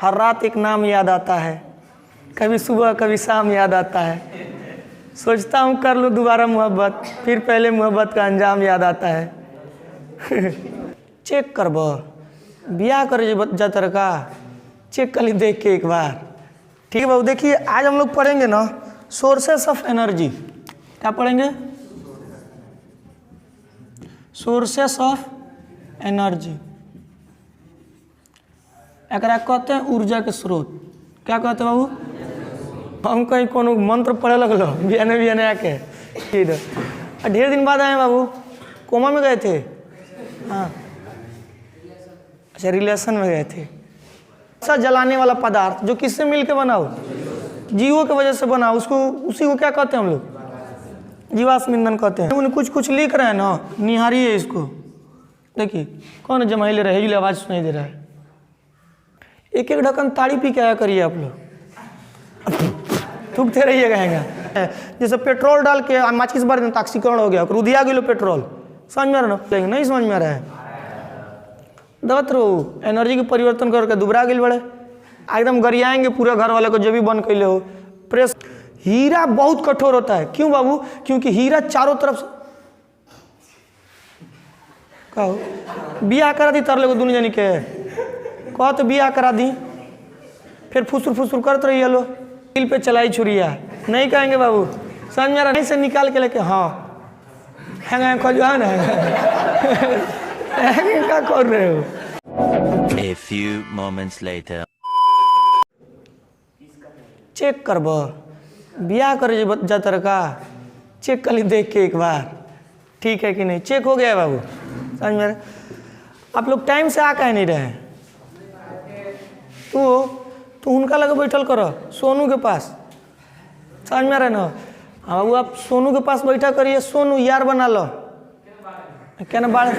हर रात एक नाम याद आता है, कभी सुबह कभी शाम याद आता है। सोचता हूँ कर लूँ दोबारा मोहब्बत, फिर पहले मोहब्बत का अंजाम याद आता है। चेक करब ब्याह कर जा तरका, चेक कर ली देख के एक बार। ठीक है बाबू, देखिए आज हम लोग पढ़ेंगे ना सोर्सेस ऑफ एनर्जी। क्या पढ़ेंगे? Sources of energy. एकरा कहते हैं ऊर्जा के स्रोत। क्या कहते हैं बाबू? हम कहीं कोनो मंत्र पढ़े लगलो बियाने बियाने आके ढेर दिन बाद आए बाबू, कोमा में गए थे। हाँ अच्छा, रिलेशन में गए थे। ऐसा जलाने वाला पदार्थ जो किससे मिलके बना हो? जीवों की वजह से बना, उसको उसी को क्या कहते हैं हम लोग? जीवाश्म ईंधन कहते हैं। उन्हें कुछ कुछ लिख रहे हैं ना, निहारिए इसको। देखिए कौन जमाई ले रहे हैं, आवाज़ सुनाई दे रहा है। एक एक ढक्कन ताड़ी पी के आया करिए आप लोग, थूकते रहिए कहेंगे। जैसे पेट्रोल डाल के माचिस बार में ऑक्सीकरण हो गया, रुधिया किलो पेट्रोल। समझ में आ रहा ना? नहीं समझ में आ रहा है? दबत रहो, एनर्जी के परिवर्तन करके दुबरा गिल बड़े एकदम गरियाएंगे पूरे घर वाले को जो भी बंद कैले हो। प्रेस हीरा बहुत कठोर होता है। क्यों बाबू? क्योंकि हीरा चारों तरफ से कहो बियाह करा दी तरले को दुनिया जनी के कहो तो बियाह करा दी, फिर फुसुर करते रही लो, दिल पे चलाई छुरिया। नहीं कहेंगे बाबू, समझ में नहीं से निकाल के लेके हाँ हैंगा खोजवा ना क्या कर रहे हो? A few moments later. Check करब ब्याह कर जा तरका, चेक कर ली देख के एक बार। ठीक है कि नहीं? चेक हो गया बाबू, समझ में? आप लोग टाइम से आ कहे नहीं रहे? तो उनका लगे बैठल करो सोनू के पास, समझ में रहे ना? हाँ बाबू, आप सोनू के पास बैठा करिए। सोनू यार बना लो, क्या ना बाढ़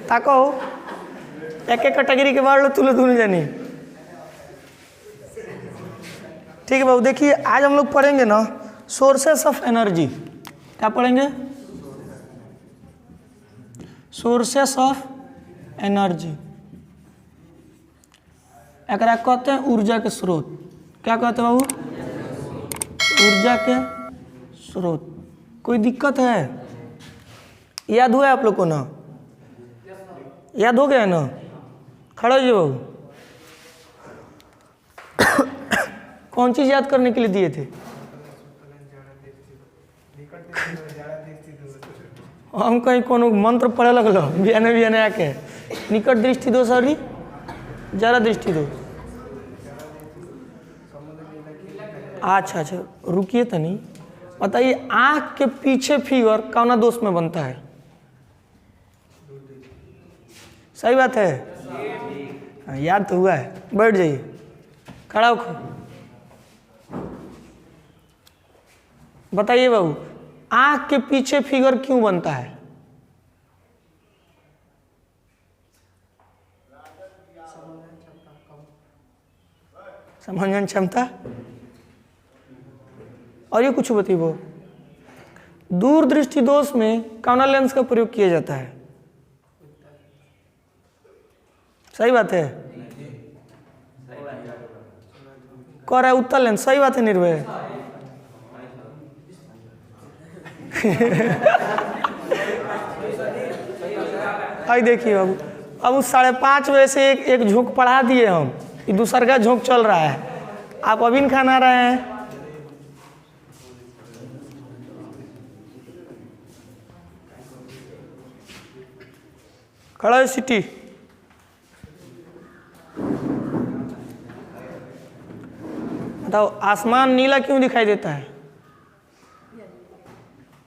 ताको एक एक कैटेगरी के बाढ़ लो, तू लो दोनों जानी। ठीक है बाबू, देखिए आज हम लोग पढ़ेंगे ना सोर्सेस ऑफ एनर्जी। क्या पढ़ेंगे? Sources of energy. एकरा कहते हैं ऊर्जा के स्रोत। क्या कहते हैं बाबू? ऊर्जा के स्रोत। कोई दिक्कत है? याद हुआ है आप लोग को ना? याद हो गया है ना? खड़ा हो जाओ बाबू। कौन चीज याद करने के लिए दिए थे? हम कहीं कोनो मंत्र पढ़े लगलो बियाने बियाने आके। निकट दृष्टि दो, सॉरी जरा दृष्टि दो। अच्छा अच्छा, रुकिए तो नहीं, बताइए आँख के पीछे फिगर कौना दोष में बनता है? सही बात है? हाँ, याद तो हुआ है। बैठ जाइए, खड़ा होकर बताइए बाबू, आँख के पीछे फिगर क्यों बनता है? समझन क्षमता। और ये कुछ बताइए, दूरदृष्टि दोष में कौन लेंस का प्रयोग किया जाता है? सही बात है? कह रहा है उत्तर लेंस। सही बात है निर्भय? आई देखिए बाबू, अब उस 5:30 बजे से एक झोंक पढ़ा दिए हम, ये दूसर का झोंक चल रहा है। आप अभी न खाना रहे हैं। खड़ा है सिटी। बताओ आसमान नीला क्यों दिखाई देता है?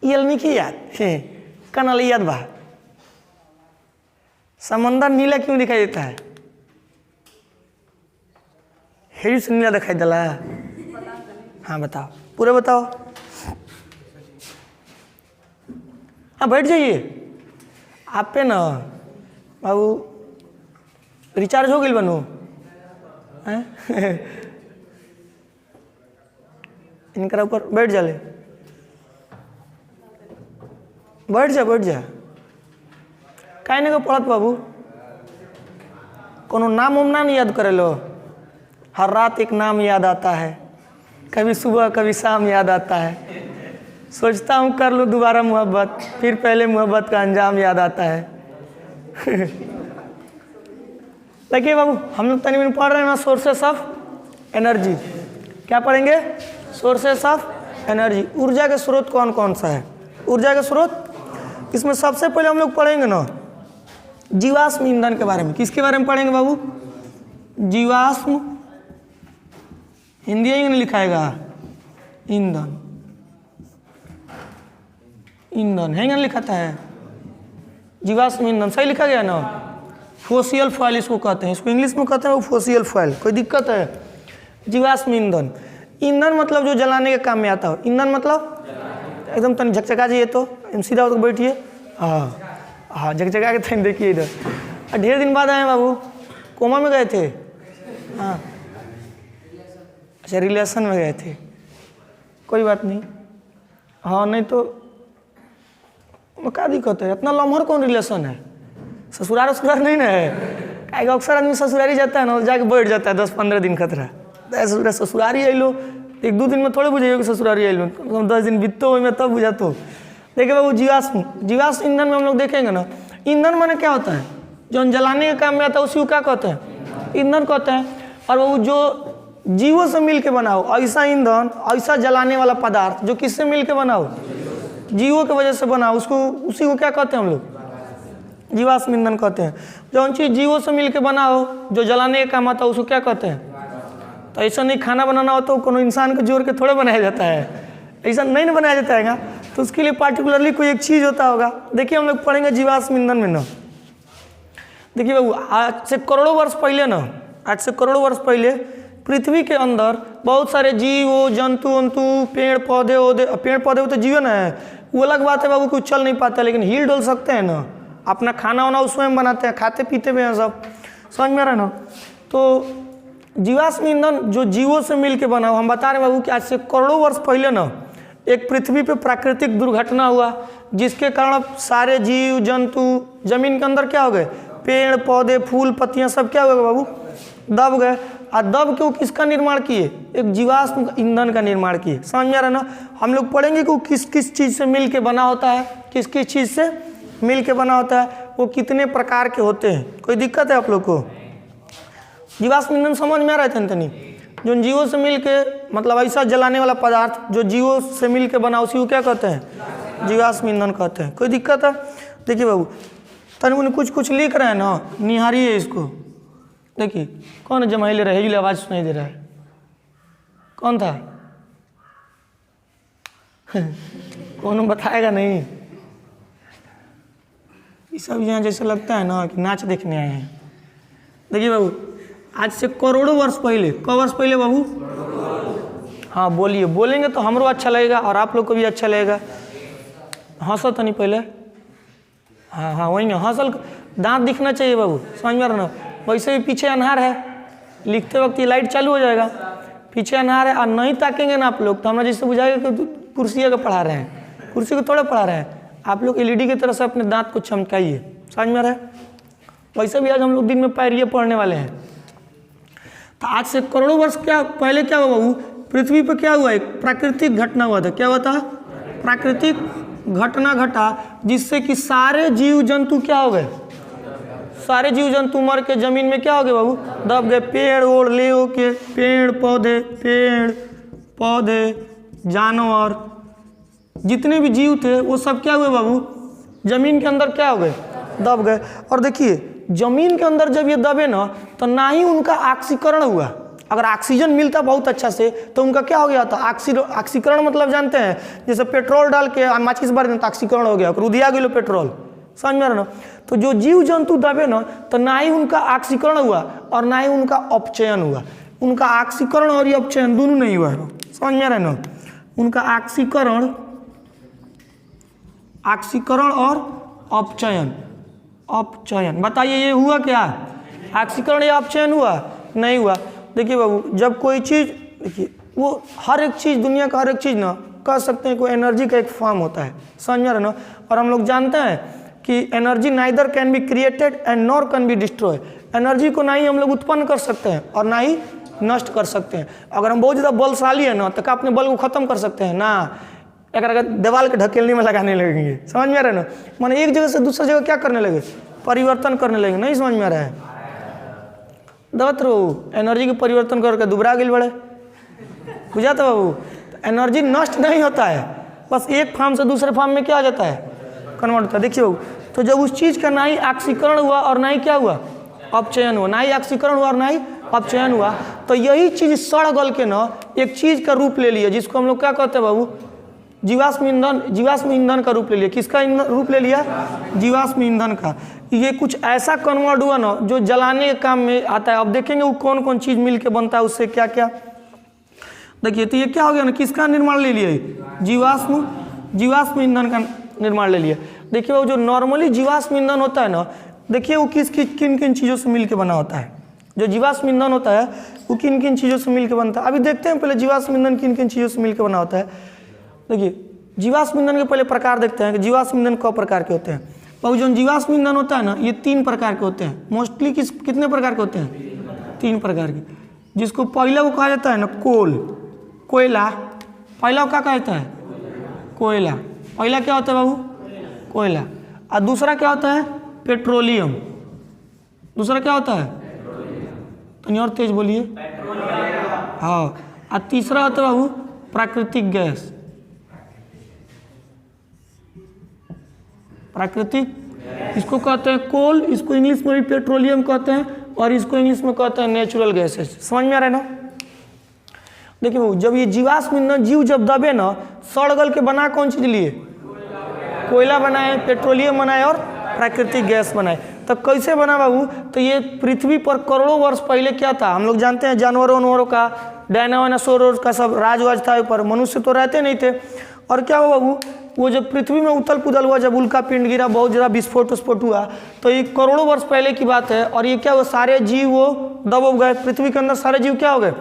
यल नहीं की याद कनल याद बा। समंदर नीला क्यों दिखाई देता है? हेरी से नीला दिखाई दिला। हाँ बताओ, पूरे बताओ। हाँ बैठ जाइए। आप पे ना बाबू रिचार्ज हो गई बनू इनका ऊपर बैठ जा ले, बैठ जा काहे नहीं को पढ़त बाबू। कोनो नाम उम ना नहीं याद करे लो? हर रात एक नाम याद आता है, कभी सुबह कभी शाम याद आता है। सोचता हूँ कर लूँ दोबारा मोहब्बत, फिर पहले मोहब्बत का अंजाम याद आता है। देखिए बाबू, हम लोग तनी में पढ़ रहे हैं ना सोर्सेस ऑफ एनर्जी। क्या पढ़ेंगे? Sources of energy. ऊर्जा के स्रोत कौन कौन सा है? ऊर्जा के स्रोत, इसमें सबसे पहले हम लोग पढ़ेंगे ना जीवाश्म ईंधन के बारे में। किसके बारे में पढ़ेंगे बाबू? जीवाश्म, हिंदी में लिखाएगा ईंधन, ईंधन है ना लिखाता है, जीवाश्म ईंधन सही लिखा गया ना। फोसियल फॉयल इसको कहते हैं, इसको इंग्लिश में कहते हैं वो फोसियल फॉयल। कोई दिक्कत है? जीवाश्म ईंधन, ईंधन मतलब जो जलाने के काम में आता हो। ईंधन मतलब एकदम तन झकझका जाइए तो सीधा होकर बैठिए। हाँ हाँ, झकझका के तन देखिए इधर। ढेर दिन बाद आए बाबू, कोमा में गए थे? हाँ अच्छा, रिलेशन में गए थे, कोई बात नहीं। हाँ नहीं तो क्या दिक्कत है? इतना लम्हर कौन रिलेशन है? ससुराल नहीं ना है? अक्सर आदमी ससुरारी जाता है ना, जाके बैठ जाता है 10-15 दिन खतरा। ससुरारी अलो 1-2 दिन में थोड़े बुझे कि ससुरारी अलो, 10 दिन बीतो में तब बुझा। तो देखिए बाबू, जीवाश्म ईंधन में हम लोग देखेंगे ना, ईंधन माने क्या होता है? जो जलाने के काम में आता है उसी को क्या कहते हैं? ईंधन कहते हैं। और वो जो जीवों से मिल के बना हो ऐसा ईंधन, ऐसा जलाने वाला पदार्थ जो किससे मिल के बना हो? जीवों की वजह से बना हो, उसको उसी को क्या कहते हैं हम लोग? जीवाश्म ईंधन कहते हैं। जो चीज़ जीवों से मिल के बना हो, जो जलाने का काम आता है, उसको क्या कहते हैं? तो ऐसा नहीं, खाना बनाना हो तो कोनो इंसान को जोड़ के थोड़े बनाया जाता है, ऐसा नहीं ना बनाया जाता है। तो उसके लिए पार्टिकुलरली कोई एक चीज़ होता होगा। देखिए हम लोग पढ़ेंगे जीवाश्म ईंधन में ना। देखिए बाबू, आज से करोड़ों वर्ष पहले ना, आज से करोड़ों वर्ष पहले पृथ्वी के अंदर बहुत सारे जीव जंतु वंतु, पेड़ पौधे तो जीवन है, वो अलग बात है बाबू, कुछ चल नहीं पाता, लेकिन हिल डोल सकते हैं ना, अपना खाना वाना उसमें बनाते हैं, खाते पीते भी हैं सब, समझ में आ रहा है ना। तो जीवाश्म ईंधन जो जीवों से मिल के बना हो, हम बता रहे हैं बाबू कि आज से करोड़ों वर्ष पहले ना एक पृथ्वी पे प्राकृतिक दुर्घटना हुआ, जिसके कारण सारे जीव जंतु जमीन के अंदर क्या हो गए? पेड़ पौधे फूल पत्तियां सब क्या हो गए बाबू? दब गए। और दब के वो किसका निर्माण किए? एक जीवाश्म ईंधन का निर्माण किए। समझ में आ रहा है ना। हम लोग पढ़ेंगे कि वो किस किस चीज़ से मिल के बना होता है, किस किस चीज़ से मिल के बना होता है, वो कितने प्रकार के होते हैं। कोई दिक्कत है आप लोग को? जीवाश्म ईंधन समझ में आ रहा है तनी? जो जीवों से मिल के, मतलब ऐसा जलाने वाला पदार्थ जो जीवों से मिल के बना, उसी को क्या कहते हैं? जीवाश्म ईंधन कहते हैं। कोई दिक्कत है? देखिए बाबू, तनी मुझे कुछ लिख रहे हैं ना, निहारिए इसको। देखिए कौन जमाई ले रहा है? आवाज़ सुनाई दे रहा है, कौन था? कौन बताएगा नहीं? ये सब यहाँ जैसे लगता है ना कि नाच देखने आए हैं। देखिए बाबू, आज से करोड़ों वर्ष पहले, कौ वर्ष पहले बाबू? हाँ बोलिए, बोलेंगे तो हमरो अच्छा लगेगा और आप लोग को भी अच्छा लगेगा। हंसो तो नहीं पहले, हाँ हाँ वही ना, हंसल दांत दिखना चाहिए बाबू, समझ में आ रहा ना। वैसे भी पीछे अनहार है, लिखते वक्त ये लाइट चालू हो जाएगा, पीछे अनहार है, और नहीं ताकेंगे ना आप लोग तो हमें जैसे बुझाएगा कि कुर्सी को पढ़ा रहे हैं, कुर्सी को थोड़ा पढ़ा रहे हैं। आप लोग एलईडी की तरह से अपने दांत को चमकाइए, समझ में आ रहा है। वैसे भी आज हम लोग दिन में पैरिए पढ़ने वाले हैं। तो आज से करोड़ों वर्ष क्या पहले क्या हुआ बाबू? पृथ्वी पर क्या हुआ? एक प्राकृतिक घटना हुआ था। क्या हुआ था? प्राकृतिक घटना घटा, जिससे कि सारे जीव जंतु क्या हो गए? सारे जीव जंतु मर के जमीन में क्या हो गए बाबू? दब गए। पेड़ ओढ़ ले के, पेड़ पौधे जानवर जितने भी जीव थे वो सब क्या हुए बाबू? जमीन के अंदर क्या हो गए? दब गए। और देखिए जमीन के अंदर जब ये दबे ना, तो ना ही उनका ऑक्सीकरण हुआ। अगर ऑक्सीजन मिलता बहुत अच्छा से तो उनका क्या हो गया था? ऑक्सीकरण मतलब जानते हैं, जैसे पेट्रोल डाल के माचिस बार तो ऑक्सीकरण हो गया, रुदिया गया पेट्रोल, समझ में आ रहा ना। तो जो जीव जंतु दबे ना, तो ना ही उनका ऑक्सीकरण हुआ और ना ही उनका अपचयन हुआ। उनका ऑक्सीकरण और ये अपचयन दोनों नहीं हुआ है, समझ में आ रहा है ना। उनका ऑक्सीकरण और अपचयन बताइए ये हुआ क्या? ऑक्सीकरण या अपचयन हुआ? नहीं हुआ। देखिए बाबू, जब कोई चीज़, देखिए वो हर एक चीज़, दुनिया का हर एक चीज़ ना कह सकते हैं कोई एनर्जी का एक फॉर्म होता है, समझ में आ रहा है ना। और हम लोग जानते हैं कि energy neither can be created and nor can be destroy. Energy को ना ही हम लोग उत्पन्न कर सकते हैं और ना ही नष्ट कर सकते हैं। अगर हम बहुत ज़्यादा बलशाली है ना तो क्या अपने बल को ख़त्म कर सकते हैं ना, एक दीवार के ढकेलने में लगाने लगेंगे। समझ में आ रहा है ना, माने एक जगह से दूसरी जगह क्या करने लगे, परिवर्तन करने लगे। नहीं समझ में आ रहा है, दबत रहो, एनर्जी के परिवर्तन करके दुबरा गिल बड़े, बुझाता बाबू। एनर्जी नष्ट नहीं होता है, बस एक फॉर्म से दूसरे फॉर्म में क्या आ जाता है, कन्वर्ट होता है। देखिए बाबू, तो जब उस चीज़ का ना ही ऑक्सीकरण हुआ और ना ही क्या हुआ, अपचयन हुआ, ना ही ऑक्सीकरण हुआ और ना ही अपचयन हुआ, तो यही चीज़ सड़ गल के ना एक चीज़ का रूप ले लिया, जिसको हम लोग क्या कहते हैं बाबू, जीवाश्म ईंधन। जीवाश्म ईंधन का रूप ले लिया। किसका रूप ले लिया, जीवाश्म ईंधन का। ये कुछ ऐसा कन्वर्ट हुआ ना जो जलाने के काम में आता है। अब देखेंगे वो कौन कौन चीज़ मिल के बनता है, उससे क्या क्या। देखिए तो ये क्या हो गया ना, किसका निर्माण ले लिया, जीवाश्म ईंधन का निर्माण ले लिया। देखिए वो जो नॉर्मली जीवाश्म ईंधन होता है ना, देखिए वो किन किन चीज़ों से मिल के बना होता है। जो जीवाश्म ईंधन होता है वो किन किन चीज़ों से मिल के बनता है। अभी देखते हैं पहले जीवाश्म ईंधन किन किन चीज़ों से मिल के बना होता है। देखिए जीवाश्म ईंधन के पहले प्रकार देखते हैं कि जीवाश्म ईंधन कौ प्रकार के होते हैं। बाबू जो जीवाश्म ईंधन होता है ना, ये 3 प्रकार के होते हैं। मोस्टली कितने प्रकार के होते हैं, 3 प्रकार के। जिसको पहला वो कहा जाता है ना कोयला। पहला क्या कहा जाता है, कोयला। पहला क्या होता है बाबू, कोयला। और दूसरा क्या होता है, पेट्रोलियम। दूसरा क्या होता है, तो और तेज बोलिए, हाँ। और तीसरा होता है बाबू प्राकृतिक गैस। प्राकृतिक, इसको कहते हैं कोल, इसको इंग्लिश में भी पेट्रोलियम कहते हैं, और इसको इंग्लिश में कहते हैं नेचुरल गैसेस। समझ में आ रहा है ना। देखिए बाबू, जब ये जीवाश्म ईंधन जीव जब दबे ना, सड़ गल के बना कौन चीज लिए, कोयला बनाए, पेट्रोलियम बनाए और प्राकृतिक गैस बनाए। तो कैसे बना बाबू, तो ये पृथ्वी पर करोड़ों वर्ष पहले क्या था, हम लोग जानते हैं जानवरों का, डायनासोर का सब राज था ऊपर, मनुष्य तो रहते नहीं थे। और क्या हुआ बाबू, वो जब पृथ्वी में उथल पुथल हुआ, जब उल्का पिंड गिरा, बहुत ज़्यादा विस्फोट हुआ, तो ये करोड़ों वर्ष पहले की बात है। और ये क्या हुआ, सारे जीव वो दब गए, पृथ्वी के अंदर सारे जीव क्या हो गए,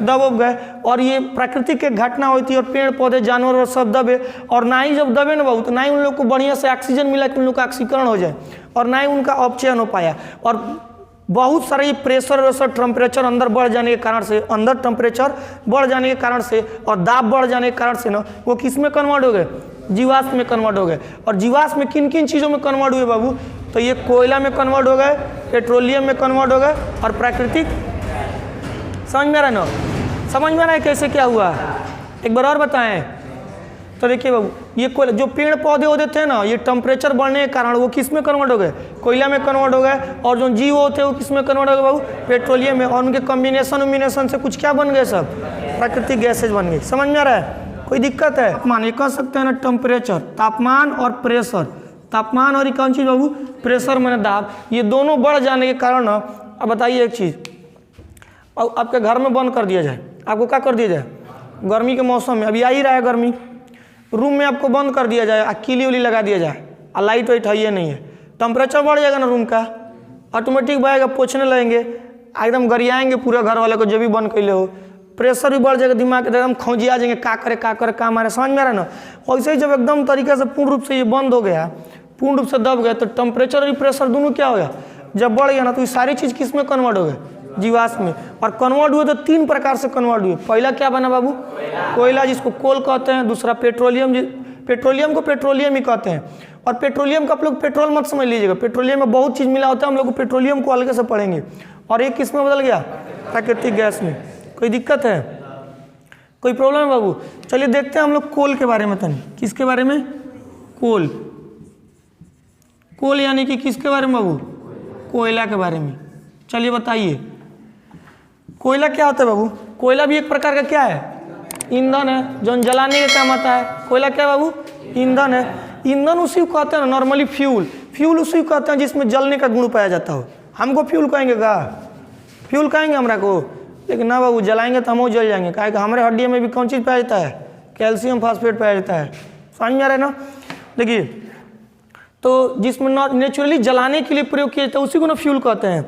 दब गए। और ये प्राकृतिक एक घटना हुई थी, और पेड़ पौधे जानवर और सब दबे। और ना ही जब दबे ना बाबू, तो ना ही उन लोग को बढ़िया से ऑक्सीजन मिला कि उन लोग का ऑक्सीकरण हो जाए, और ना ही उनका अपचयन हो पाया। और बहुत सारे प्रेशर वैसर टेम्परेचर अंदर बढ़ जाने के कारण से, अंदर टेम्परेचर बढ़ जाने के कारण से और दाब बढ़ जाने के कारण से ना वो किस में कन्वर्ट हो गए, जीवाश्म में कन्वर्ट हो गए। और जीवाश्म में किन किन चीज़ों में कन्वर्ट हुए बाबू, तो ये कोयला में कन्वर्ट हो गए, पेट्रोलियम में कन्वर्ट हो गए, और प्राकृतिक। समझ में आ रहा है ना, समझ में आ रहा है कैसे क्या हुआ, एक बार और बताएं। तो देखिए बाबू, ये कोयला, जो पेड़ पौधे होते थे ना, ये टेम्परेचर बढ़ने के कारण वो किस में कन्वर्ट हो गए, कोयला में कन्वर्ट हो गए। और जो जीव होते हैं वो किस में कन्वर्ट हो गए बाबू, पेट्रोलियम में। और उनके कॉम्बिनेशन से कुछ क्या बन गए, सब प्राकृतिक गैसेज बन गई। समझ में आ रहा है, कोई दिक्कत है। तापमान, ये कह सकते हैं ना टेम्परेचर, तापमान और प्रेशर। तापमान और कौन चीज़ बाबू, प्रेशर मैंने दाब, ये दोनों बढ़ जाने के कारण ना, अब बताइए एक चीज़, अब आपके घर में बंद कर दिया जाए, आपको क्या कर दिया जाए, गर्मी के मौसम में, अभी आ ही रहा है गर्मी, रूम में आपको बंद कर दिया जाए, किली उली लगा दिया जाए, और लाइट वाइट है ये नहीं है, टेम्परेचर बढ़ जाएगा ना रूम का, ऑटोमेटिक बढ़ेगा, पोछने लगेंगे, एकदम गरियाएंगे पूरे घर वाले को, जो भी बंद कैले हो। प्रेशर भी बढ़ जाएगा, दिमाग एकदम खौंजिया जाएंगे, का करे का मारे। समझ में आ रहा है ना। वैसे ही जब एकदम तरीके से पूर्ण रूप से ये बंद हो गया, पूर्ण रूप से दब गया, तो टेम्परेचर और प्रेशर दोनों क्या हो गया, जब बढ़ गया ना, तो ये सारी चीज़ किस में कन्वर्ट हो गए, जीवाश्म में। और कन्वर्ट हुए तो 3 प्रकार से कन्वर्ट हुए। पहला क्या बना बाबू, कोयला, जिसको कोल कहते हैं। दूसरा पेट्रोलियम, पेट्रोलियम को पेट्रोलियम ही कहते हैं। और पेट्रोलियम का आप लोग पेट्रोल मत समझ लीजिएगा, पेट्रोलियम में बहुत चीज़ मिला होता है, हम लोग पेट्रोलियम को अलग से पढ़ेंगे। और एक किस में बदल गया, प्राकृतिक गैस में। कोई दिक्कत है, कोई प्रॉब्लम है बाबू। चलिए देखते हैं हम लोग कोल के बारे में, तनी किसके बारे में, कोल। कोल यानी कि किसके बारे में बाबू, कोयला के बारे में। चलिए बताइए कोयला क्या होता है बाबू। कोयला भी एक प्रकार का क्या है, ईंधन है, जो जलाने के काम आता है। कोयला क्या बाबू, ईंधन है। ईंधन उसी को कहते हैं नॉर्मली फ्यूल उसी को कहते हैं जिसमें जलने का गुण पाया जाता हो। हमको फ्यूल कहेंगे का, फ्यूल कहेंगे हमरा को, लेकिन ना बाबू जलाएंगे तो हम जल जाएंगे। क्या हमारे हड्डियों में भी कौन चीज़ पाया जाता है, कैल्शियम फास्फेट पाया जाता है। समझ में आ रहा है ना। देखिए तो जिसमें नेचुरली जलाने के लिए प्रयोग किया जाता है उसी को ना फ्यूल कहते हैं।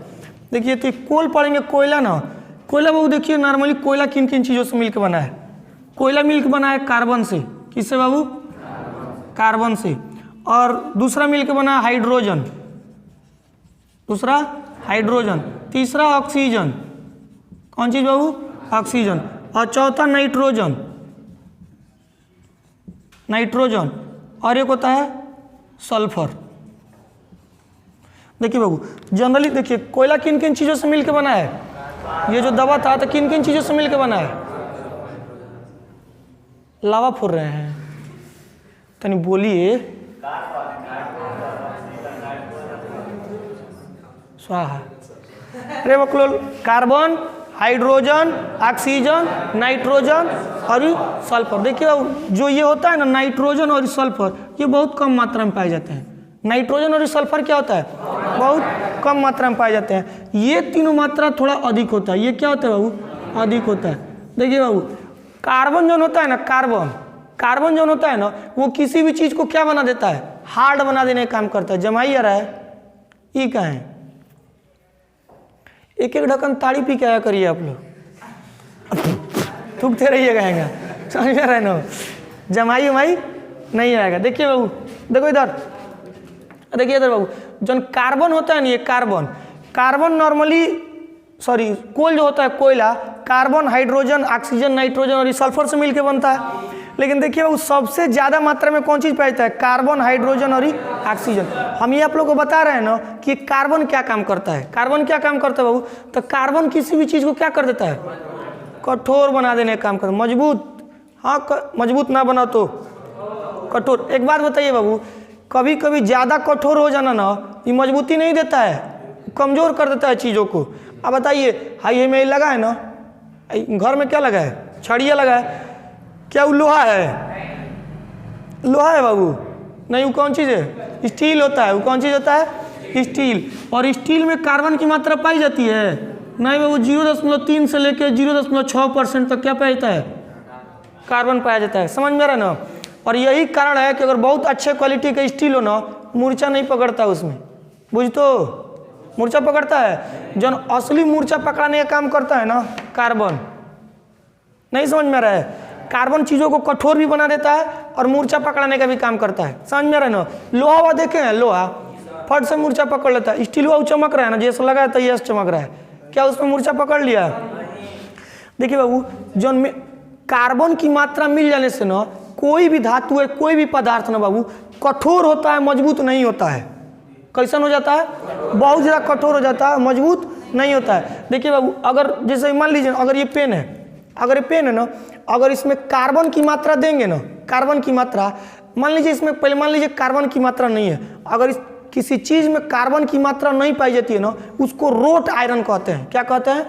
देखिए तो कोल पढ़ेंगे, कोयला ना, कोयला बाबू देखिए नॉर्मली कोयला किन किन चीज़ों से मिलकर बना है। कोयला मिलकर बना है कार्बन से, किससे बाबू, कार्बन से। और दूसरा मिलके बना हाइड्रोजन, दूसरा हाइड्रोजन, तीसरा ऑक्सीजन, कौन चीज बाबू? ऑक्सीजन, और चौथा नाइट्रोजन, नाइट्रोजन, और एक होता है सल्फर। देखिए बाबू, जनरली देखिए कोयला किन किन चीज़ों से मिलकर बना है? ये जो दवा था तो किन किन चीज़ों से मिलकर बना है? लावा फूर रहे हैं, तनी बोलिए। स्वाहा। अरे बकलोल, कार्बन, हाइड्रोजन, ऑक्सीजन, नाइट्रोजन और सल्फर। देखिए बाबू, जो ये होता है ना नाइट्रोजन और सल्फर, ये बहुत कम मात्रा में पाए जाते हैं। नाइट्रोजन और सल्फर क्या होता है? बहुत कम मात्रा में पाए जाते हैं। ये तीनों मात्रा थोड़ा अधिक होता है। ये क्या होता है बाबू? अधिक होता है। देखिए बाबू, कार्बन जो होता है ना, कार्बन जो होता है ना, वो किसी भी चीज़ को क्या बना देता है? हार्ड बना देने का काम करता है। जमाई आ रहा है, ये क्या है? एक एक ढक्कन ताड़ी पी के आया करिए आप लोग, थूकते रहिए कहेंगे, समझ में रहे ना? जमाई उमाई नहीं आएगा। देखिए बाबू, देखो इधर, देखिए इधर बाबू, जो कार्बन होता है ना, ये कार्बन नॉर्मली, सॉरी, कोल जो होता है कोयला, कार्बन, हाइड्रोजन, ऑक्सीजन, नाइट्रोजन और सल्फर से मिलकर बनता है। लेकिन देखिए वो सबसे ज़्यादा मात्रा में कौन चीज़ पाया जाता है? कार्बन, हाइड्रोजन और ऑक्सीजन। हम ये आप लोगों को बता रहे हैं ना कि कार्बन क्या काम करता है। कार्बन क्या काम करता है बाबू? तो कार्बन किसी भी चीज़ को क्या कर देता है? कठोर बना देने का काम करता है, मजबूत। हाँ, मजबूत ना बना तो कठोर। एक बात बताइए बाबू, कभी कभी ज़्यादा कठोर हो जाना ना, ये मजबूती नहीं देता है, कमज़ोर कर देता है चीज़ों को। अब बताइए, हाई में लगा है ना, घर में क्या लगा है? छड़िया लगा है, क्या वो लोहा है? लोहा है बाबू? नहीं, वो कौन चीज़ है? स्टील होता है। वो कौन चीज़ होता है? स्टील। और स्टील में कार्बन की मात्रा पाई जाती है? नहीं बाबू, 0.3 से लेकर 0.6% तक क्या पाया जाता है? कार्बन पाया जाता है। समझ में आ रहा है ना? और यही कारण है कि अगर बहुत अच्छे क्वालिटी का स्टील हो ना, मूर्छा नहीं पकड़ता उसमें, बुझ तो मूर्छा पकड़ता है। जो असली मूर्छा पकड़ाने का काम करता है ना, कार्बन। नहीं समझ में आ रहा है? कार्बन चीज़ों को कठोर भी बना देता है और मूर्छा पकड़ाने का भी काम करता है। समझ में आ रहा है ना? लोहा हुआ देखे हैं, लोहा फट से मूर्छा पकड़ लेता है। स्टील हुआ चमक रहा है ना, जैसे लगा है तो ये चमक रहा है, क्या उसमें मूर्छा पकड़ लिया? देखिए बाबू, जो कार्बन की मात्रा मिल जाने से ना, कोई भी धातु है, कोई भी पदार्थ ना बाबू, कठोर होता है, मजबूत नहीं होता है। कैसन हो जाता है? बहुत ज़्यादा कठोर हो जाता है, मजबूत नहीं होता है। देखिए बाबू, अगर जैसे मान लीजिए अगर ये पेन है, अगर ये पेन है ना, अगर इसमें कार्बन की मात्रा देंगे ना, कार्बन की मात्रा, मान लीजिए इसमें, पहले मान लीजिए कार्बन की मात्रा नहीं है, अगर इस किसी चीज़ में कार्बन की मात्रा नहीं पाई जाती है ना, उसको रोट आयरन कहते हैं। क्या कहते हैं?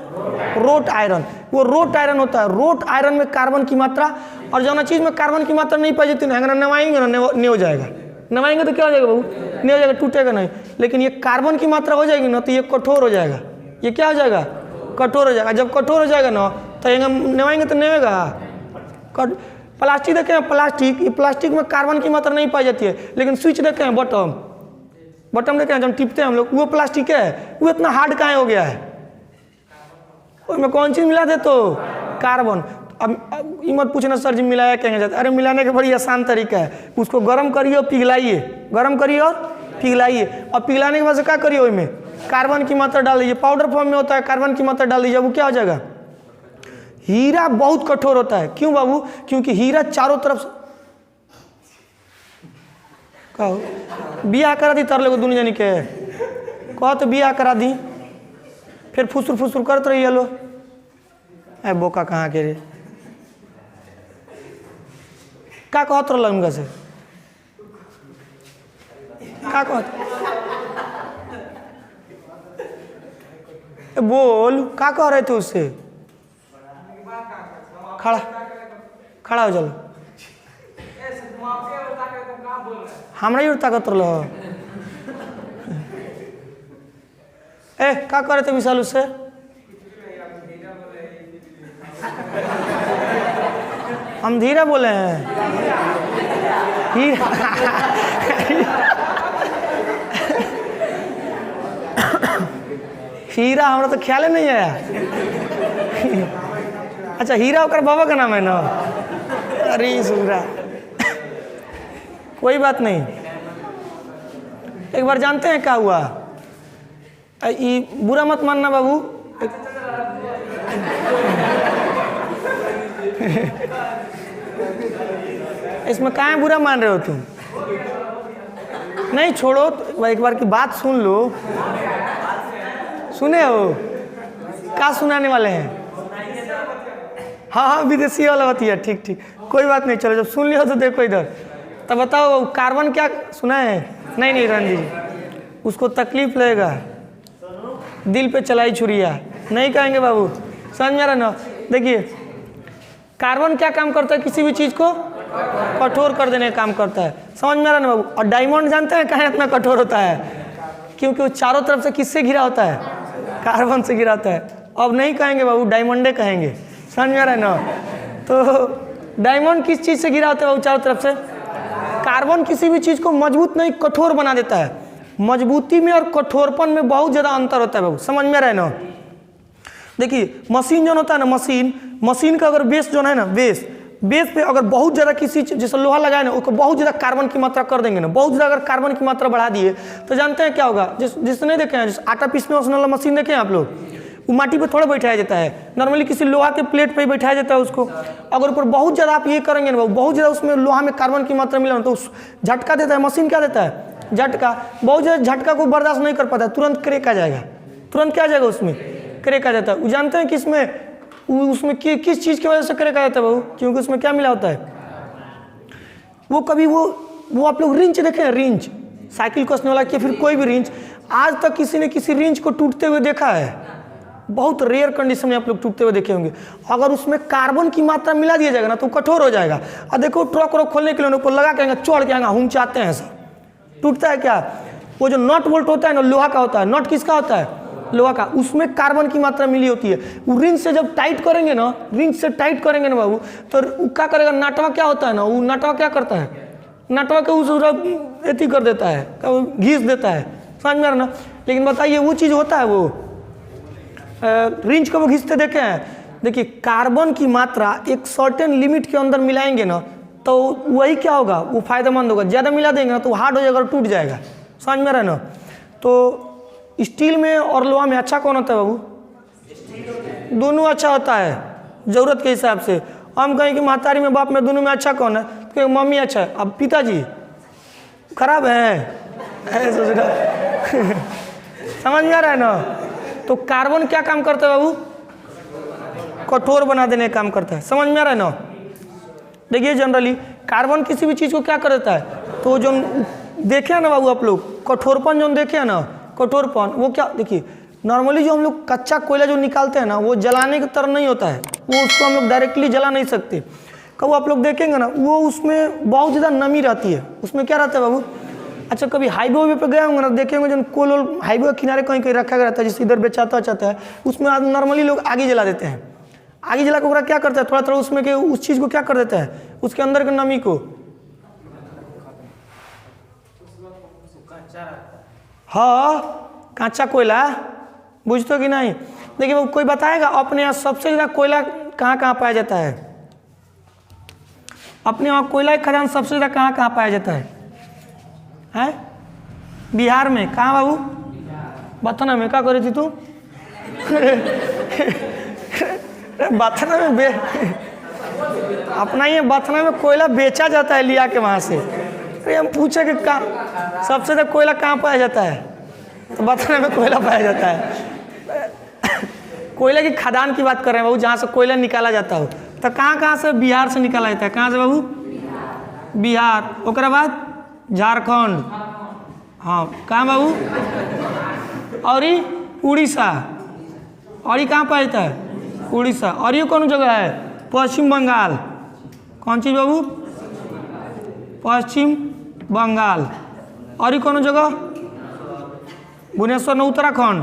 Road iron. वो रोट आयरन होता है। रोट आयरन में कार्बन की मात्रा, और जो चीज़ में कार्बन की मात्रा नहीं पाई जाती है ना, नवाएंगे ना, नहीं हो जाएगा। नवाएंगे तो क्या हो जाएगा बाबू? नहीं हो जाएगा, टूटेगा नहीं। लेकिन ये कार्बन की मात्रा हो जाएगी ना, तो ये कठोर हो जाएगा। ये क्या हो जाएगा? कठोर हो जाएगा। जब कठोर हो जाएगा ना, तो नवाएंगे तो नहीं होगा। प्लास्टिक देखे हैं, प्लास्टिक में कार्बन की मात्रा नहीं पाई जाती है। लेकिन स्विच देखे हैं, बटन देखे हैं, जब टिपते हैं हम लोग, वो प्लास्टिक है, वो इतना हार्ड काहे हो गया है? उसमें कौन चीज़ मिला दे? तो कार्बन। अब ये मत पूछना सर जी मिलाया कहेंगे जाता है। अरे मिलाने का बड़ी आसान तरीका है, उसको गर्म करिए और पिघलाइए, गर्म करिए और पिघलाइए, और पिघलाने के बाद से क्या करिए, उसमें कार्बन की मात्रा डाल दीजिए। पाउडर फॉर्म में होता है, कार्बन की मात्रा डाल दीजिए, वो क्या हो जाएगा? हीरा बहुत कठोर होता है। क्यों बाबू? क्योंकि हीरा चारों तरफ से, कहो बियाह करा दी तर लोग दुनिया जानी के, कहो तो बियाह करा दी, फिर फुसुर फुसुर करते रहिए लो। ए बोका कहाँ के रे, क्या कहत रहा उनका से? क्या कहत? बोल, क्या कह रहे थे उससे? खड़ा हो चलो, हमरा ही ताकत रहा। क्या कह रहे थे विशाल उससे? हम धीरे बोले हैं। हीरा हमरा तो ख्याल ही नहीं आया। अच्छा, हीरा ओकर बाबा का नाम है ना? अरे सुरा, कोई बात नहीं। एक बार जानते हैं क्या हुआ? ये बुरा मत मानना बाबू। इसमें कहाँ बुरा मान रहे हो तुम? नहीं छोड़ो, एक बार की बात सुन लो। सुने हो क्या सुनाने वाले हैं? हाँ विदेशी वाला होती है। ठीक ठीक, कोई बात नहीं, चलो जब सुन लिया तो देखो इधर। तब बताओ कार्बन क्या सुना है? नहीं रणजी जी, उसको तकलीफ लगेगा, दिल पे चलाई छुरिया नहीं कहेंगे बाबू, समझ में आ रहा ना? देखिए कार्बन क्या काम करता है? किसी भी चीज़ को कठोर कर देने का काम करता है, समझ में आ रहा ना बाबू? और डायमंड जानते हैं कहाँ इतना कठोर होता है? क्योंकि वो चारों तरफ से किससे घिरा होता है? कार्बन से घिरा होता है। अब नहीं कहेंगे बाबू, डायमंडे कहेंगे, समझ में आ रहा है ना? तो डायमंड किस चीज़ से घिरा होता है बाबू? चारों तरफ से। कार्बन किसी भी चीज़ को मजबूत नहीं कठोर बना देता है। मजबूती में और कठोरपन में बहुत ज़्यादा अंतर होता है बाबू, समझ में आ रहा है ना? देखिए मशीन जो होता है ना, मशीन का अगर बेस जो है ना, बेस पे अगर बहुत ज़्यादा किसी जैसे लोहा लगाए ना, उसको बहुत ज़्यादा कार्बन की मात्रा कर देंगे ना, बहुत ज़्यादा अगर कार्बन की मात्रा बढ़ा दिए तो जानते हैं क्या होगा? जिसने नहीं देखे हैं, जिस आटा पीसने वाला मशीन देखे हैं आप लोग, वो माटी पे थोड़ा बैठाया जाता है, नॉर्मली किसी लोहा के प्लेट पे ही बैठाया जाता है उसको। अगर ऊपर बहुत ज़्यादा आप ये करेंगे ना, बहुत ज़्यादा उसमें लोहा में कार्बन की मात्रा मिला तो उस झटका देता है। मशीन क्या देता है? झटका। बहुत ज़्यादा झटका को बर्दाश्त नहीं कर पाता है, तुरंत क्रेक आ जाएगा, तुरंत क्या आ जाएगा? उसमें क्रेक आ जाता है। वो जानते हैं कि उसमें किस चीज़ की वजह से क्रेक आ जाता है बाबू? क्योंकि उसमें क्या मिला होता है? वो कभी वो आप लोग रिंच देखे हैं? रिंच, साइकिल कसने वाला या फिर कोई भी रिंच, आज तक किसी ने किसी रिंच को टूटते हुए देखा है? बहुत रेयर कंडीशन में आप लोग टूटते हुए देखे होंगे। अगर उसमें कार्बन की मात्रा मिला दिया जाएगा ना तो कठोर हो जाएगा। और देखो ट्रक खोलने के लिए ऊपर लगा के चढ़ के आएगा, हम चाहते हैं सब, टूटता है क्या? वो जो नट बोल्ट होता है ना, लोहा का होता है। नट किसका होता है? लोहा का। उसमें कार्बन की मात्रा मिली होती है। वो रिंच से जब टाइट करेंगे ना, बाबू, तो क्या करेगा? नटवा क्या होता है ना, वो नटवा क्या करता है? नटवा के उस एथी कर देता है, घीस देता है, समझ में आ रहा ना? लेकिन बताइए वो चीज़ होता है वो रिंच को वो घिसते देखे हैं? देखिए कार्बन की मात्रा एक सर्टेन लिमिट के अंदर मिलाएंगे ना तो वही क्या होगा? वो फायदेमंद होगा। ज़्यादा मिला देंगे ना तो हार्ड हो जाएगा और टूट जाएगा, समझ में आ रहा है ना? तो स्टील में और लोहा में अच्छा कौन होता है बाबू? दोनों अच्छा होता है ज़रूरत के हिसाब से। हम कहें कि महतारी में बाप में दोनों में अच्छा कौन है? तो मम्मी अच्छा है, अब पिताजी खराब है, ऐसा समझ में आ रहा है ना? तो कार्बन क्या काम करता है बाबू? कठोर बना देने का काम करता है, समझ में आ रहा है ना? देखिए जनरली कार्बन किसी भी चीज़ को क्या कर देता है? तो जो देखे ना बाबू आप लोग, कठोरपन जो देखे ना, कठोरपन वो क्या? देखिए नॉर्मली जो हम लोग कच्चा कोयला जो निकालते हैं ना, वो जलाने की तरह नहीं होता है, वो उसको हम लोग डायरेक्टली जला नहीं सकते। कब आप लोग देखेंगे ना, वो उसमें बहुत ज़्यादा नमी रहती है। उसमें क्या रहता है बाबू? अच्छा कभी हाईवे पे गए होंगे ना, देखेंगे जो कोल हाईवे के किनारे कहीं कहीं रखा गया रहता है, जिससे इधर बेचाता है, उसमें नॉर्मली लोग आगे जला देते हैं। आगे जला के क्या करता है? थोड़ा थोड़ा उसमें के उस चीज़ को क्या कर देता है? उसके अंदर के नमी को, हाँ कांचा कोयला, बुझते कि नहीं? देखिए वो कोई बताएगा अपने यहाँ सबसे ज़्यादा कोयला कहाँ पाया जाता है? अपने वहाँ कोयला की खदान सबसे ज़्यादा कहाँ पाया जाता है? हैं? बिहार में। कहाँ बाबू? बथना में। क्या कर रही थी तू? बथना में अपना ये बथना में कोयला बेचा जाता है लिया के वहाँ से। अरे हम पूछे कि कहाँ सबसे ज़्यादा कोयला कहाँ पाया जाता है? तो बथना में कोयला पाया जाता है। कोयले की खदान की बात कर रहे हैं बाबू, जहाँ से कोयला निकाला जाता हो। तो कहाँ से? बिहार से निकाला जाता है। कहाँ से बाबू? बिहार। ओकरा बाद झारखंड। हाँ कहाँ बाबू? और ही उड़ीसा। और ही कहाँ पाया जाता है? उड़ीसा। और ये कौन जगह है? पश्चिम बंगाल। कौन चीज़ बाबू? पश्चिम बंगाल। और ये कौन जगह? भुवनेश्वर न उत्तराखंड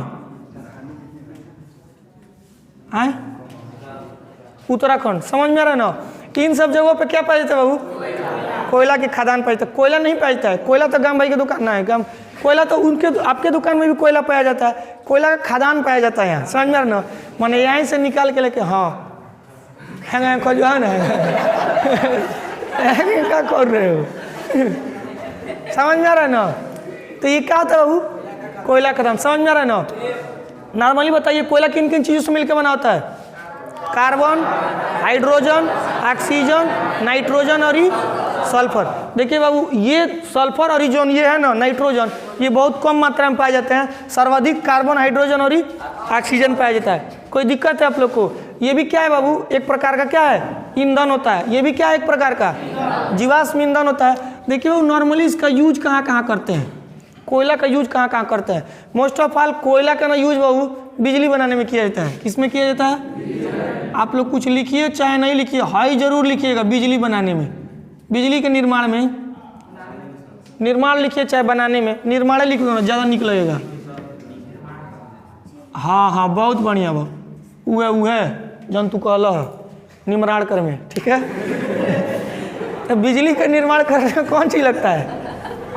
है, उत्तराखंड। समझ में आ रहा है ना? इन सब जगहों पे क्या पाया जाता है बाबू? कोयला की खदान पाया जाता है। कोयला नहीं पाया जाता है, कोयला तो गाम भाई की दुकान ना है, गाम कोयला तो उनके आपके दुकान में भी कोयला पाया जाता है। कोयला का खदान पाया जाता है यहाँ, समझ में आ रहा ना? माने यहीं से निकाल के लेके, हाँ है खोजो है ना क्या कर रहे हो? समझ में आ रहा है ना? तो ये क्या होता है बाबू? कोयला खदान। समझ में आ रहा है ना? नॉर्मली बताइए कोयला किन किन चीज़ों से मिलकर बना होता है? कार्बन, हाइड्रोजन, ऑक्सीजन, नाइट्रोजन और ये सल्फर। देखिए बाबू, ये सल्फर और जोन ये है ना नाइट्रोजन, ये बहुत कम मात्रा में पाए जाते हैं। सर्वाधिक कार्बन, हाइड्रोजन और ऑक्सीजन पाया जाता है। कोई दिक्कत है आप लोग को? ये भी क्या है बाबू? एक प्रकार का क्या है? ईंधन होता है। ये भी क्या है? एक प्रकार का जीवाश्म ईंधन होता है। देखिए बाबू, नॉर्मली इसका यूज कहाँ कहाँ करते हैं? कोयला का यूज कहाँ कहाँ करते हैं? मोस्ट ऑफ ऑल कोयला का ना यूज बाबू बिजली बनाने में किया जाता है। किस में किया जाता है? आप लोग कुछ लिखिए चाहे नहीं लिखिए, हाई जरूर लिखिएगा। बिजली बनाने में, बिजली के निर्माण में, निर्माण लिखिए चाहे बनाने में, निर्माण लिखिएगा ना ज़्यादा निक लगेगा। हाँ हाँ, बहुत बढ़िया बा। उहे जन तू कहल निर्माण कर में, ठीक है। तो बिजली का निर्माण करने में कौन चीज़ लगता है?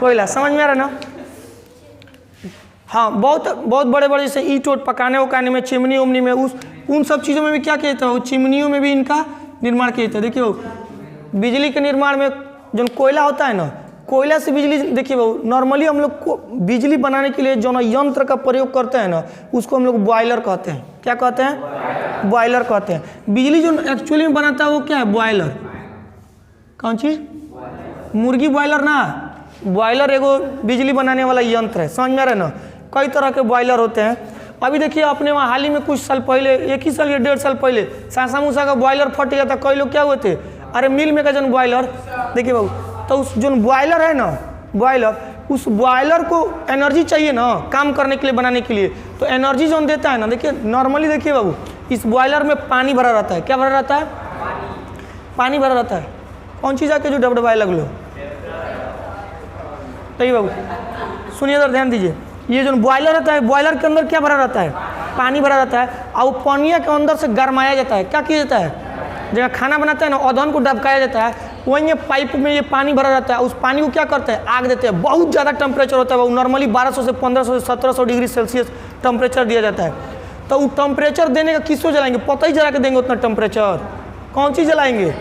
कोयला। समझ में आ रहा ना? हाँ, बहुत बहुत बड़े बड़े जैसे ईंट ओट पकाने उकाने में, चिमनी उमनी में, उन सब चीज़ों में भी क्या किया जाता है? चिमनियों में भी इनका निर्माण किया जाता है। देखिए बाबू, बिजली के निर्माण में जो कोयला होता है ना, कोयला से बिजली, देखिए बाबू नॉर्मली हम लोग को बिजली बनाने के लिए जो ना यंत्र का प्रयोग करते हैं ना, उसको हम लोग बॉयलर कहते हैं। क्या कहते हैं? बॉयलर कहते हैं। बिजली जो एक्चुअली में बनाता है वो क्या है? बॉयलर। कौन चीज़? मुर्गी बॉयलर ना, बॉयलर एगो बिजली बनाने वाला यंत्र है। समझ में आ रहा है ना? कई तरह के बॉयलर होते हैं। अभी देखिए अपने वहाँ हाल ही में कुछ साल पहले, 1 ही साल या 1.5 साल पहले सासा मूसा का बॉयलर फट गया था। कई लोग क्या हुए थे? अरे मिल में का जो बॉयलर, देखिए बाबू, तो उस जो बॉयलर है ना, बॉयलर, उस बॉयलर को एनर्जी चाहिए ना काम करने के लिए, बनाने के लिए। तो एनर्जी जो देता है ना, देखिए नॉर्मली देखिए बाबू, इस बॉयलर में पानी भरा रहता है। क्या भरा रहता है? पानी भरा रहता है। कौन चीज़ आके जो डबडबाए लगलो? देखिए बाबू, सुनिए इधर ध्यान दीजिए। ये जो बॉयलर रहता है, बॉयलर के अंदर क्या भरा रहता है? पानी भरा रहता है। और पानिया के अंदर से गरमाया जाता है। क्या किया जाता है? जब खाना बनाते हैं ना, औधन को डबकाया जाता है, वहीं पाइप में ये पानी भरा रहता है। उस पानी को क्या करते हैं? आग देते हैं। बहुत ज़्यादा टेम्परेचर होता है वो, नॉर्मली 1200 से 1500 से 1700 डिग्री सेल्सियस टेम्परेचर दिया जाता है। तो वो टेम्परेचर देने का किसको जलाएंगे? पता ही जला के देंगे उतना टेम्परेचर। कौन चीज़ जलाएंगे?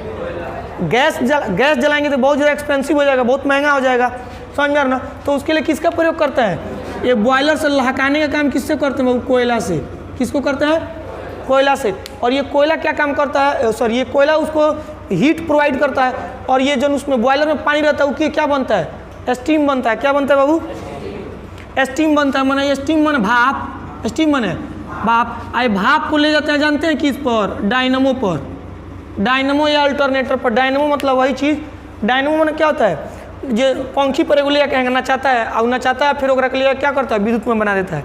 गैस जलाएंगे तो बहुत ज़्यादा एक्सपेंसिव हो जाएगा, बहुत महंगा हो जाएगा। समझ में आ रहा ना? तो उसके लिए किसका प्रयोग करते हैं? ये बॉयलर से लहकाने का काम किससे करते हैं? कोयला से। किसको करते हैं? कोयला से। और ये कोयला क्या काम करता है? सॉरी, ये कोयला उसको हीट प्रोवाइड करता है। और ये जो उसमें बॉयलर में पानी रहता है उसकी क्या बनता है? स्टीम बनता है। क्या बनता है बाबू? स्टीम बनता है। माने स्टीम माने भाप, स्टीम माने भाप। आई भाप को ले जाते हैं, जानते हैं किस पर? डायनमो पर। डायनमो या अल्टरनेटर पर। डायनमो मतलब वही चीज़। डायनमो माने क्या होता है? जो पंखी पर एगो ले कहेंगे नचाता है, और नचाता है फिर ओकरा के लिए क्या करता है? विद्युत में बना देता है।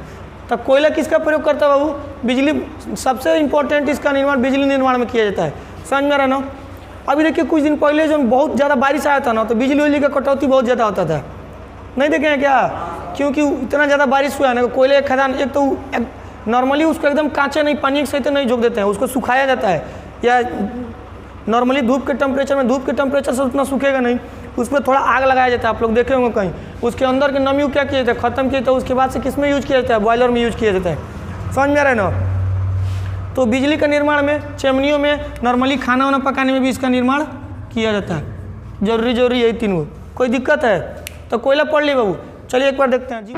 तो कोयला किसका प्रयोग करता है बाबू? बिजली। सबसे इंपॉर्टेंट इसका निर्माण बिजली निर्माण में किया जाता है। समझ में आ रहा ना? अभी देखिए कुछ दिन पहले जो बहुत ज़्यादा बारिश आया था ना, तो बिजली उजली का कटौती बहुत ज़्यादा होता था। नहीं देखे हैं क्या? क्योंकि इतना ज़्यादा बारिश हुआ है ना, कोयले के खदान, एक तो नॉर्मली उसको एकदम कांचे नहीं, पानी के सहित नहीं झोंक देते हैं, उसको सुखाया जाता है। या नॉर्मली धूप के टेम्परेचर से उतना सूखेगा नहीं, उसमें थोड़ा आग लगाया जाता है। आप लोग देखे होंगे कहीं, उसके अंदर के नमी को क्या किया जाता है? खत्म किया जाता है। उसके बाद से किस में यूज किया जाता है? बॉयलर में यूज किया जाता है। समझ में आ रहा है ना? तो बिजली का निर्माण में, चिमनियों में, नॉर्मली खाना वाना पकाने में भी इसका निर्माण किया जाता है। जरूरी यही तीनों। कोई दिक्कत है तो कोयला पढ़ ली बाबू। चलिए एक बार देखते हैं जी।